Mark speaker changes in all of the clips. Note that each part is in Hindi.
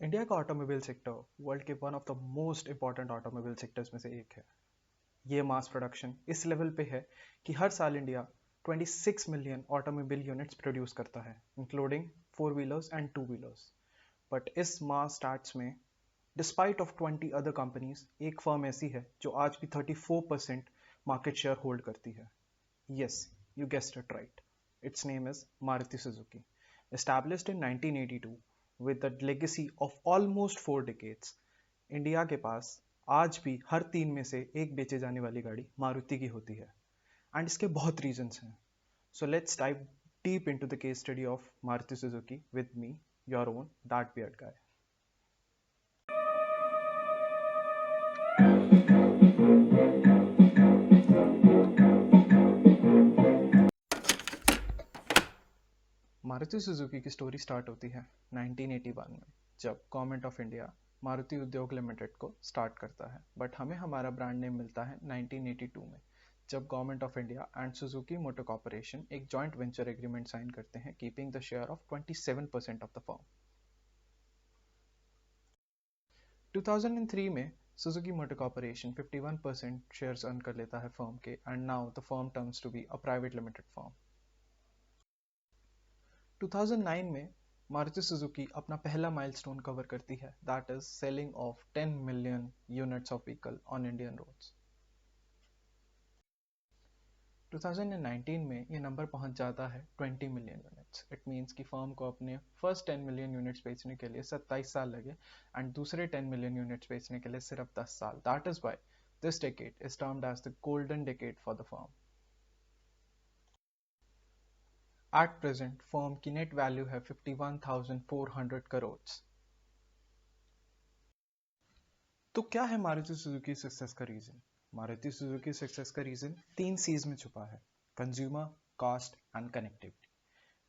Speaker 1: इंडिया का ऑटोमोबाइल सेक्टर वर्ल्ड के one of the most important automobile sectors में से एक है। ये मास प्रोडक्शन इस लेवल पे है कि हर साल India 26 million automobile units produce करता है, including four wheelers and two wheelers. But इस मास स्टार्ट्स में डिस्पाइट ऑफ 20 अदर कंपनीज, एक फर्म ऐसी है जो आज भी 34% मार्केट शेयर होल्ड करती है। Yes, you guessed it right, it's name is Maruti Suzuki. Established in 1982 with a legacy of almost 4 decades, India के पास आज भी हर 3 में से एक बेचे जाने वाली गाड़ी मारुति की होती है। एंड इसके बहुत रीजंस हैं। So let's dive deep into the case study of Maruti Suzuki with me, your own that beard guy. Maruti Suzuki की स्टोरी स्टार्ट होती है 1981 में, जब गवर्नमेंट ऑफ इंडिया मारुति उद्योग लिमिटेड को स्टार्ट करता है। बट हमें हमारा ब्रांड नेम मिलता है 1982 में, जब government of India and Suzuki Motor Corporation एक जॉइंट वेंचर एग्रीमेंट साइन करते हैं, keeping the share of 27% of the firm. 2003 में Suzuki Motor Corporation 51% shares earn कर लेता है फर्म के, and now the firm turns to be a private limited firm. 2009 में मारुति सुजुकी अपना पहला माइलस्टोन कवर करती है, that is selling of 10 million units of vehicle on Indian roads. 2019 में ये नंबर पहुंच जाता है 20 मिलियन यूनिट्स। इट मींस कि फर्म को अपने फर्स्ट 10 मिलियन यूनिट्स बेचने के लिए 27 साल लगे, एंड दूसरे 10 मिलियन यूनिट्स बेचने के लिए सिर्फ 10 साल। That is why this decade is termed as the golden decade for the firm. At present firm की नेट वैल्यू है 51,400 करोड़। तो क्या है मारुति सुजुकी सक्सेस का रीजन? मारुति सुजुकी सक्सेस का रीजन 3 सीज में छुपा है: consumer, cost and connectivity.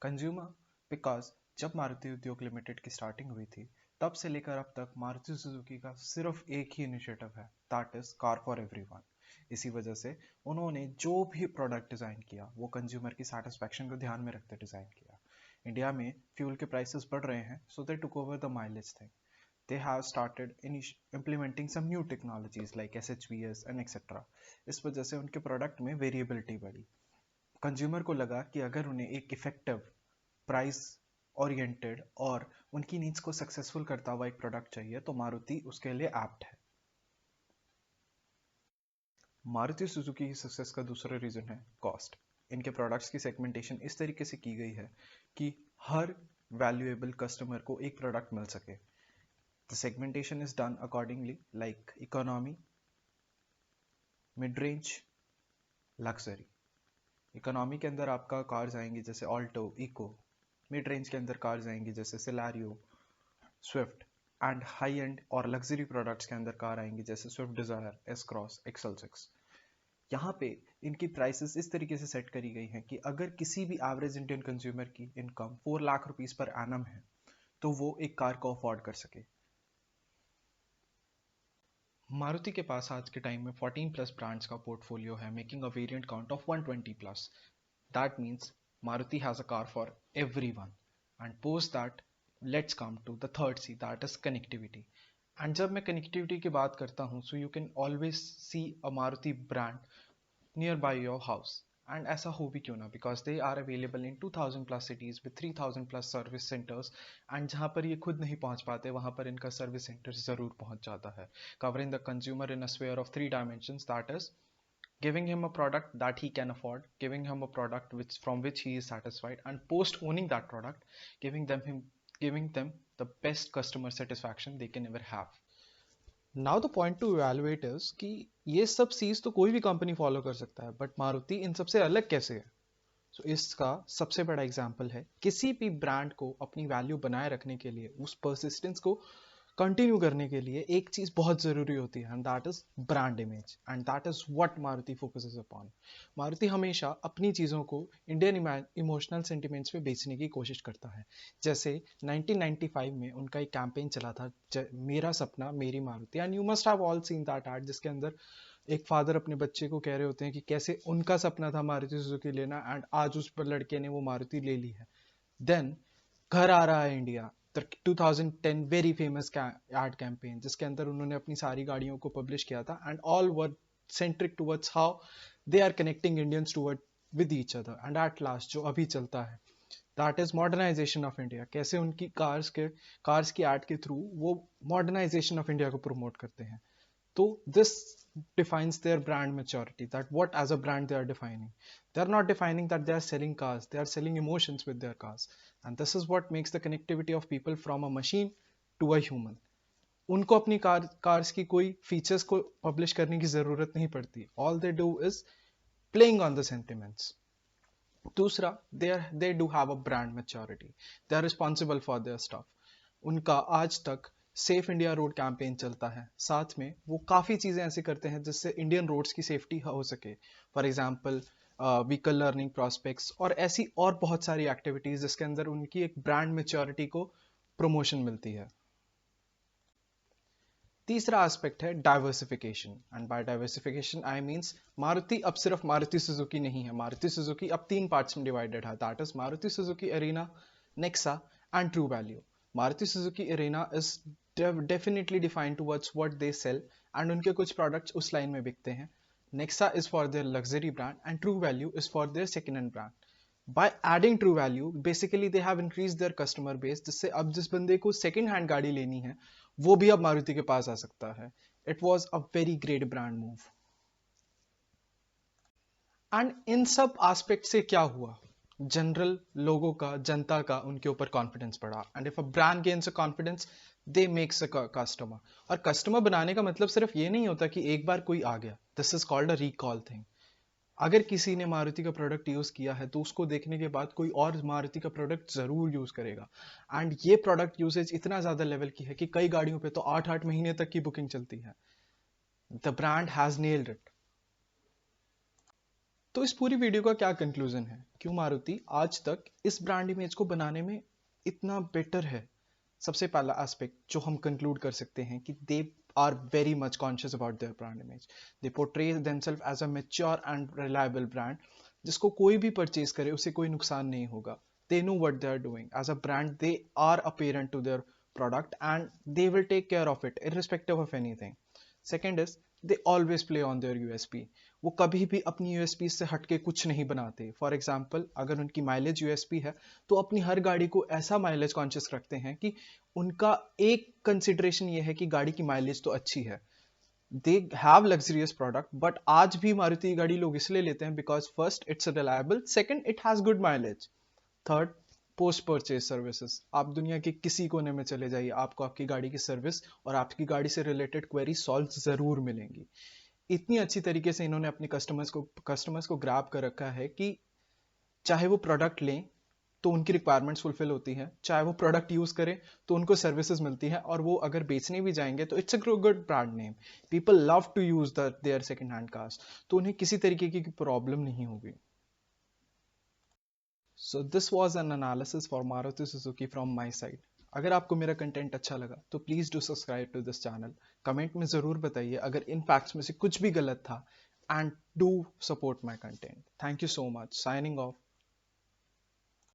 Speaker 1: Consumer because जब मारुति उद्योग लिमिटेड की स्टार्टिंग हुई थी, तब से लेकर अब तक मारुति सुजुकी का सिर्फ एक ही इनिशिएटिव है, that is car for everyone. इसी वजह से उन्होंने जो भी प्रोडक्ट डिजाइन किया वो कंज्यूमर की सेटिस्फैक्शन को ध्यान में रखते डिजाइन किया। इंडिया में फ्यूल के प्राइसेस बढ़ रहे हैं, so they took over the mileage thing. They have started implementing some new technologies like SHVS and etc. इस वजह से उनके प्रोडक्ट में वेरिएबिलिटी बढ़ी। कंज्यूमर को लगा कि अगर उन्हें एक इफेक्टिव, प्राइस ओरिएंटेड और उनकी नीड्स को सक्सेसफुल करता हुआ एक प्रोडक्ट चाहिए, तो मारुति उसके लिए एप्ट है। मारुति सुजुकी की सक्सेस का दूसरा रीजन है कॉस्ट। इनके प्रोडक्ट्स की सेगमेंटेशन इस तरीके से की गई है कि हर वैल्यूएबल कस्टमर को एक प्रोडक्ट मिल सके। The segmentation is done accordingly, like economy, mid-range, luxury. Economy के अंदर आपका कार्स आएंगी जैसे ऑल्टो, इको। मिड रेंज के अंदर कार्स आएंगी जैसे सिलारियो, स्विफ्ट, एंड हाई एंड और लग्जरी प्रोडक्ट्स के अंदर कार आएंगी जैसे Swift Dzire, S cross, XL6। यहाँ पे इनकी प्राइसेस इस तरीके से सेट करी गई हैं कि अगर किसी भी एवरेज इंडियन कंज्यूमर की income 4 lakh rupees per annum है, तो वो एक कार को अफोर्ड कर सके। मारुति के पास आज के टाइम में 14 प्लस ब्रांड्स का पोर्टफोलियो है, making a variant count of 120 plus. That means Maruti has a car for everyone. And post that let's come to the third C, that is connectivity. And जब मैं कनेक्टिविटी की बात करता हूँ, so you can always see a Maruti brand nearby your house. And ऐसा हो भी क्यों ना, because they are available in 2000 plus cities with 3000 plus service centres. And जहाँ पर ये खुद नहीं पहुँच पाते, वहाँ पर इनका सर्विस सेंटर ज़रूर पहुँच जाता है, covering the consumer in a sphere of 3 dimensions, that is giving him a product that he can afford, giving him a product from which he is satisfied, and post owning that product, giving them the best customer satisfaction they can ever have. Now the point two evaluate is कि ये सब चीज तो कोई भी कंपनी फॉलो कर सकता है, बट मारुति इन सबसे अलग कैसे है? सो इसका सबसे बड़ा एग्जांपल है, किसी भी ब्रांड को अपनी वैल्यू बनाए रखने के लिए, उस परसिस्टेंस को कंटिन्यू करने के लिए एक चीज बहुत जरूरी होती है, and that is brand image. And that is what Maruti focuses upon. Maruti हमेशा अपनी चीजों को इंडियन इमोशनल सेंटिमेंट्स पे बेचने की कोशिश करता है। जैसे 1995 में उनका एक कैंपेन चला था, मेरा सपना मेरी Maruti, and you must have all seen that ad, जिसके अंदर एक फादर अपने बच्चे को कह रहे होते हैं कि कैसे उनका सपना था मारुति सुजुकी लेना, एंड आज उस पर लड़के ने वो मारुति ले ली है। देन घर आ रहा है India, the 2010 very famous ad campaign, जिसके अंदर उन्होंने अपनी सारी गाड़ियों को पब्लिश किया था, and all were centric towards how they are connecting Indians toward with each other, and at last जो अभी चलता है that is modernisation of India. कैसे उनकी कार्स की एड के थ्रू वो मॉडर्नाइजेशन ऑफ इंडिया को प्रमोट करते हैं। तो this defines their brand maturity, that what as a brand they are defining. They are not defining that they are selling cars, they are selling emotions with their cars, and this is what makes the connectivity of people from a machine to a human. उनको अपनी कार्स की कोई फीचर्स को पब्लिश करने की जरूरत नहीं पड़ती, all they do is playing on the sentiments. दूसरा, they do have a brand maturity, they are responsible for their stuff. उनका आज तक सेफ इंडिया रोड कैंपेन चलता है, साथ में वो काफ़ी चीज़ें ऐसे करते हैं जिससे इंडियन रोड्स की सेफ्टी हो सके। For example vehicle learning prospects और ऐसी और बहुत सारी एक्टिविटीज़ जिसके अंदर उनकी एक ब्रांड मैच्योरिटी को प्रमोशन मिलती है। तीसरा एस्पेक्ट है diversification, and by diversification I means Maruti अब सिर्फ मारुति सुजुकी नहीं है। मारुति सुजुकी अब 3 पार्ट्स में डिवाइडेड है, that is Maruti Suzuki arena, Nexa and true value. Maruti Suzuki arena is definitely defined towards what they sell, and उनके कुछ products उस लाइन में बिकते हैं। Nexa is for their luxury brand and True Value is for their second hand brand. By adding True Value, basically they have increased their customer base, जिससे अब जिस बंदे को second hand गाड़ी लेनी है वो भी अब मारुति के पास आ सकता है। It was a very great brand move. And इन सब aspect से क्या हुआ? जनरल लोगों का, जनता का उनके ऊपर कॉन्फिडेंस बढ़ा, and if a brand gains a confidence they makes a customer. और कस्टमर बनाने का मतलब सिर्फ ये नहीं होता कि एक बार कोई आ गया, this is called a recall thing. अगर किसी ने मारुति का प्रोडक्ट यूज किया है तो उसको देखने के बाद कोई और मारुति का प्रोडक्ट जरूर यूज करेगा, एंड ये प्रोडक्ट यूसेज इतना ज्यादा लेवल की है कि कई गाड़ियों पे तो 8-8 महीने तक की बुकिंग चलती है। The brand has nailed it. तो इस पूरी वीडियो का क्या कंक्लूजन है, क्यों मारुति आज तक इस ब्रांड इमेज को बनाने में इतना बेटर है? सबसे पहला एस्पेक्ट जो हम कंक्लूड कर सकते हैं कि they are very much conscious about their brand image. They portray themselves as a mature and reliable brand, जिसको कोई भी परचेज करे उसे कोई नुकसान नहीं होगा। They know what they are doing as a brand, they are a parent to their product and they will take care of it irrespective of anything. Second is they always play on their USP. वो कभी भी अपनी यूएसपी से हटके कुछ नहीं बनाते। फॉर एग्जाम्पल, अगर उनकी माइलेज यूएसपी है तो अपनी हर गाड़ी को ऐसा माइलेज कॉन्शियस रखते हैं कि उनका एक कंसिडरेशन ये है कि गाड़ी की माइलेज तो अच्छी है। They have luxurious product, but आज भी मारुति की गाड़ी लोग इसलिए लेते हैं because first it's reliable, second it has good mileage, third post purchase services. आप दुनिया के किसी कोने में चले जाइए, आपको आपकी गाड़ी की सर्विस और आपकी गाड़ी से रिलेटेड क्वेरी सॉल्व जरूर मिलेंगी। इतनी अच्छी तरीके से इन्होंने अपने कस्टमर्स को ग्रैब कर रखा है कि चाहे वो प्रोडक्ट लें तो उनकी रिक्वायरमेंट्स फुलफिल होती हैं, चाहे वो प्रोडक्ट यूज करें तो उनको सर्विसेज मिलती हैं, और वो अगर बेचने भी जाएंगे तो it's a good brand name. People love to use their second hand cars, तो उन्हें किसी तरीके की प्रॉब्लम नहीं होगी। So this was an analysis for Maruti Suzuki from my side. अगर आपको मेरा कंटेंट अच्छा लगा तो please do subscribe to this channel. Comment में ज़रूर बताइए अगर इन फैक्ट्स में से कुछ भी गलत था, and do support my content. Thank you so much. Signing off.